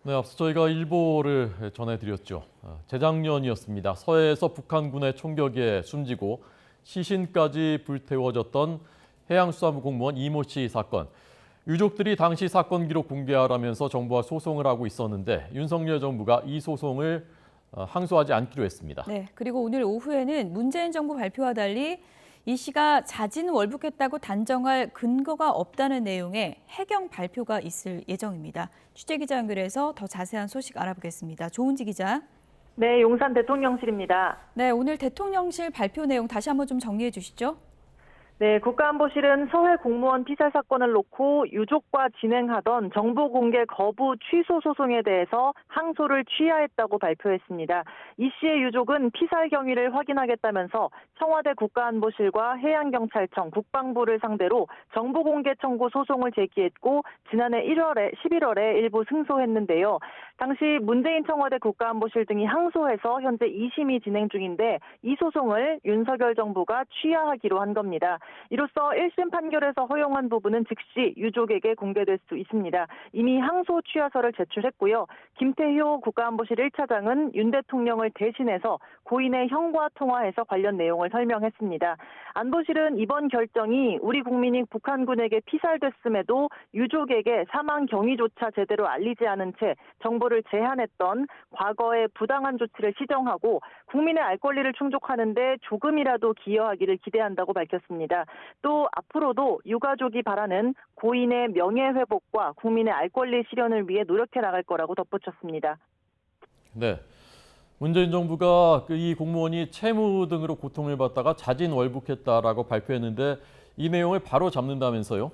네, 앞서 저희가 일보를 전해드렸죠. 재작년이었습니다. 서해에서 북한군의 총격에 숨지고 시신까지 불태워졌던 해양수산부 공무원 이모 씨 사건. 유족들이 당시 사건 기록 공개하라면서 정부와 소송을 하고 있었는데 윤석열 정부가 이 소송을 항소하지 않기로 했습니다. 네, 그리고 오늘 오후에는 문재인 정부 발표와 달리 이 씨가 자진 월북했다고 단정할 근거가 없다는 내용의 해경 발표가 있을 예정입니다. 취재기자 연결해서 더 자세한 소식 알아보겠습니다. 조은지 기자. 네, 용산 대통령실입니다. 네, 오늘 대통령실 발표 내용 다시 한번 좀 정리해 주시죠. 네, 국가안보실은 서해 공무원 피살 사건을 놓고 유족과 진행하던 정보 공개 거부 취소 소송에 대해서 항소를 취하했다고 발표했습니다. 이 씨의 유족은 피살 경위를 확인하겠다면서 청와대 국가안보실과 해양경찰청, 국방부를 상대로 정보 공개 청구 소송을 제기했고 지난해 11월에 일부 승소했는데요. 당시 문재인 청와대 국가안보실 등이 항소해서 현재 2심이 진행 중인데 이 소송을 윤석열 정부가 취하하기로 한 겁니다. 이로써 1심 판결에서 허용한 부분은 즉시 유족에게 공개될 수 있습니다. 이미 항소 취하서를 제출했고요. 김태효 국가안보실 1차장은 윤 대통령을 대신해서 고인의 형과 통화해서 관련 내용을 설명했습니다. 안보실은 이번 결정이 우리 국민이 북한군에게 피살됐음에도 유족에게 사망 경위조차 제대로 알리지 않은 채 정보를 제한했던 과거의 부당한 조치를 시정하고 국민의 알 권리를 충족하는 데 조금이라도 기여하기를 기대한다고 밝혔습니다. 또 앞으로도 유가족이 바라는 고인의 명예회복과 국민의 알 권리 실현을 위해 노력해 나갈 거라고 덧붙였습니다. 네, 문재인 정부가 이 공무원이 채무 등으로 고통을 받다가 자진 월북했다라고 발표했는데 이 내용을 바로 잡는다면서요?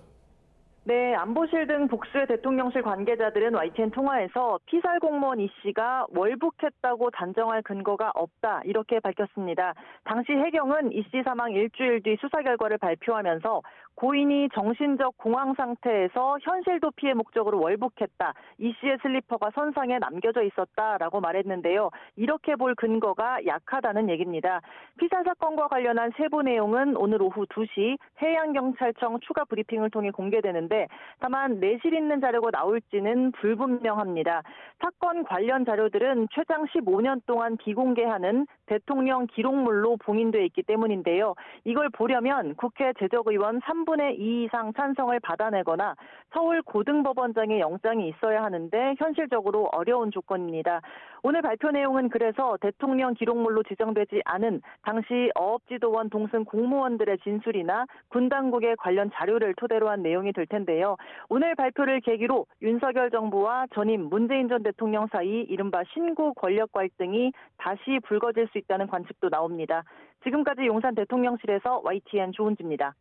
네, 안보실 등 복수의 대통령실 관계자들은 YTN 통화에서 피살 공무원 이 씨가 월북했다고 단정할 근거가 없다 이렇게 밝혔습니다. 당시 해경은 이 씨 사망 일주일 뒤 수사 결과를 발표하면서 고인이 정신적 공황 상태에서 현실도 피해 목적으로 월북했다. 이 씨의 슬리퍼가 선상에 남겨져 있었다라고 말했는데요. 이렇게 볼 근거가 약하다는 얘기입니다. 피살 사건과 관련한 세부 내용은 오늘 오후 2시 해양경찰청 추가 브리핑을 통해 공개되는데 다만 내실 있는 자료가 나올지는 불분명합니다. 사건 관련 자료들은 최장 15년 동안 비공개하는 대통령 기록물로 봉인돼 있기 때문인데요. 이걸 보려면 국회 제적의원 3분의 2 이상 찬성을 받아내거나 서울 고등법원장의 영장이 있어야 하는데 현실적으로 어려운 조건입니다. 오늘 발표 내용은 그래서 대통령 기록물로 지정되지 않은 당시 어업지도원 동승 공무원들의 진술이나 군 당국의 관련 자료를 토대로 한 내용이 될 텐데요. 오늘 발표를 계기로 윤석열 정부와 전임 문재인 전 대통령 사이 이른바 신고 권력 갈등이 다시 불거질 수 있다는 관측도 나옵니다. 지금까지 용산 대통령실에서 YTN 조은지입니다.